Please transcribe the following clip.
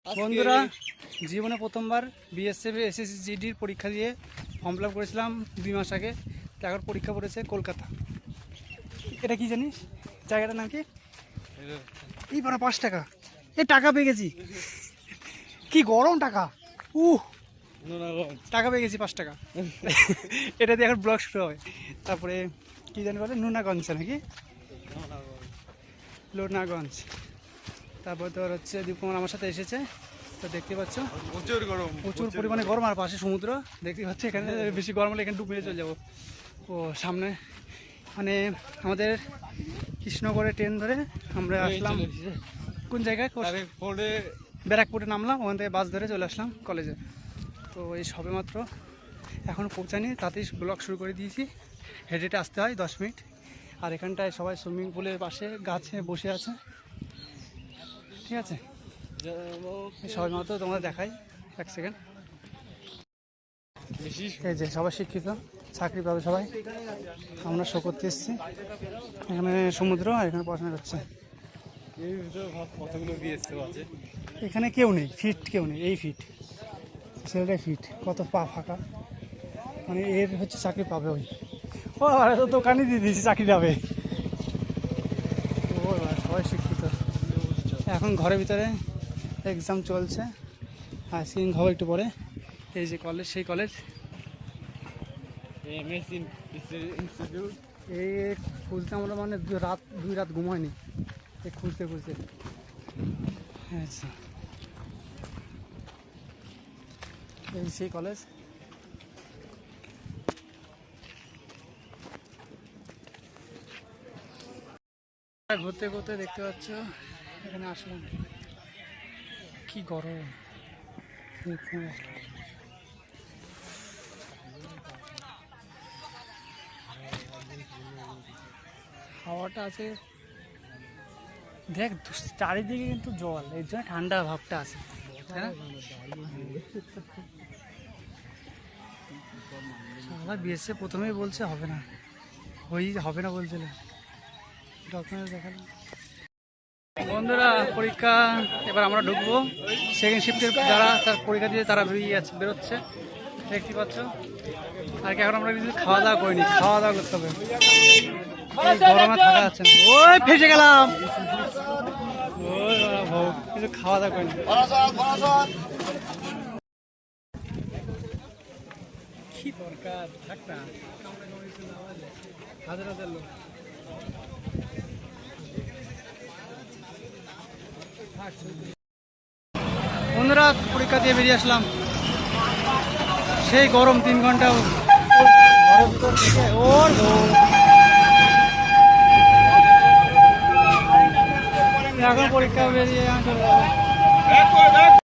বন্ধুরা, জীবনে প্রথমবার বিএসএফ এসএসসি জিডির পরীক্ষা দিয়ে ফর্ম ফিল আপ করেছিলাম 2 মাস আগে। এখন পরীক্ষা পড়েছে কলকাতা। এটা কি জানিস জায়গাটার নাম কি? এই বড় 5 টাকা। টাকা পেয়ে গেছি। কি গরম টাকা! টাকা পেয়ে গেছি 5 টাকা। এটা দিয়ে এখন ব্লগ শুরু হবে। তারপরে কি জানি বলে নুনাগঞ্জ নাকি লোনাগঞ্জ। তারপর তোর হচ্ছে দীপকুমার আমার সাথে এসেছে, তো দেখতে পাচ্ছ প্রচুর পরিমাণে গরম, আর পাশে সমুদ্র দেখতে পাচ্ছ। এখানে বেশি গরম হলে এখানে ডুব মেরে চলে যাবো। ও সামনে মানে আমাদের কৃষ্ণগড়ে ট্রেন ধরে আমরা আসলাম কোন জায়গায়, ব্যারাকপুরে নামলাম, ওখান থেকে বাস ধরে চলে আসলাম কলেজে। তো এই সবে মাত্র এখনও পৌঁছানি, তাতেই ব্লগ শুরু করে দিয়েছি। হেঁটে হেঁটে আসতে হয় 10 মিনিট। আর এখানটায় সবাই সুইমিং পুলের পাশে গাছে বসে আছে, ঠিক আছে। সবাই মাত্র তোমরা দেখাই 1 সেকেন্ড। এই যে সবাই শিক্ষিত, চাকরি পাবে সবাই। আমরা শো করতে এসেছি। এখানে সমুদ্র আর এখানে পড়াশোনা করছে। এখানে কেউ নেই, ফিট কেউ নেই। এই ফিট ছেলেটাই ফিট, কত পা ফাঁকা। মানে এর হচ্ছে চাকরি পাবে ওই। ও তো দোকানে দিয়ে দিয়েছি চাকরি যাবে। ও সবাই শিক্ষিত। এখন ঘরের ভিতরে এক্সাম চলছে, আইসক্রিম খাবো একটু পরে। এই যে কলেজ, সেই কলেজ। এই খুঁজতে আমরা মানে 2 রাত ঘুম হয়নি এই খুঁজতে খুঁজতে। আচ্ছা, এই সেই কলেজ। ঘুরতে ঘুরতে দেখতে পাচ্ছ এখানে আসলাম, কি গরম। হাওয়াটা আছে, দেখ চারিদিকে কিন্তু জল, এই জন্য ঠান্ডা ভাবটা আছে। সবাই বিএসএ প্রথমেই বলছে হবে না, হবে না বলছিল। ডকুমেন্ট দেখালাম। বন্ধুরা, পরীক্ষা এবার আমরা ঢুকবো। সেকেন্ড শিফটের যারা তার পরীক্ষা দিয়ে তারা বেরোচ্ছে, দেখতে পাচ্ছ। আর কি এখন আমরা কিছু খাওয়া দাওয়া করিনি, খাওয়া দাওয়া করতে হবে। গরমে থাকা যাচ্ছে না। ওই ফেসে গেলাম। কিছু খাওয়া দাওয়া করিনি। কি দরকার, থাক না। হাজার হাজার লোক। বন্ধুরা, পরীক্ষা দিয়ে বেরিয়ে আসলাম। সেই গরম 3 ঘন্টা ঘরের ভিতর থেকে। এখন পরীক্ষা বেরিয়ে